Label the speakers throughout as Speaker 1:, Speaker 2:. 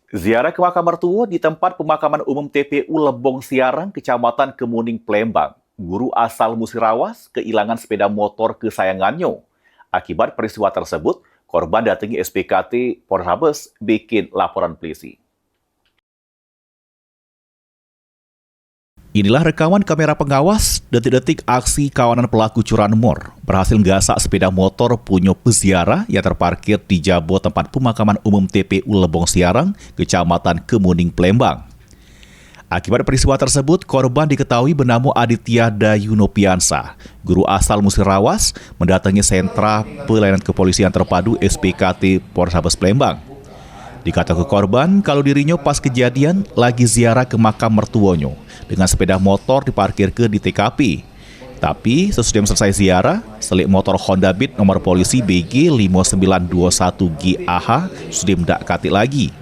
Speaker 1: Ziarah ke makam mertua di tempat pemakaman umum TPU Lebong Siarang, Kecamatan Kemuning, Palembang. Guru asal Musirawas kehilangan sepeda motor kesayangannya. Akibat peristiwa tersebut, korban datangi SPKT Polrestabes bikin laporan polisi. Inilah rekaman kamera pengawas detik-detik aksi kawanan pelaku curanmor berhasil nggasak sepeda motor punya peziarah yang terparkir di jabo tempat pemakaman umum TPU Lebong Siarang, Kecamatan Kemuning, Palembang. Akibat peristiwa tersebut, korban diketahui bernama Aditya Dayunopiansa, guru asal Musirawas, mendatangi sentra pelayanan kepolisian terpadu SPKT Polrestabes Palembang. Dikata ke korban kalau dirinya pas kejadian lagi ziarah ke makam mertuanya dengan sepeda motor diparkir ke di TKP. Tapi sesudah selesai ziarah, selik motor Honda Beat nomor polisi BG 5921 GAH sudah mendak kati lagi.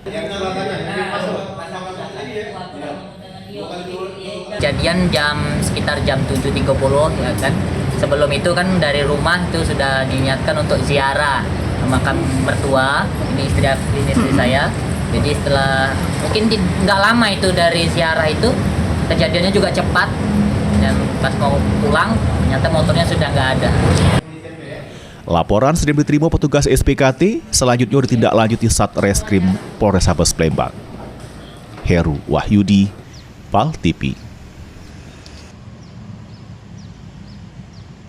Speaker 2: Kejadian sekitar jam 7.30 ya kan. Sebelum itu kan dari rumah itu sudah diniatkan untuk ziarah makam mertua, ini istri saya. Jadi setelah mungkin nggak lama itu dari ziarah itu, kejadiannya juga cepat dan pas mau pulang ternyata motornya sudah nggak ada.
Speaker 1: Laporan sudah diterima petugas SPKT, selanjutnya ditindaklanjuti Satreskrim Polrestabes Palembang. Heru Wahyudi, PAL TV.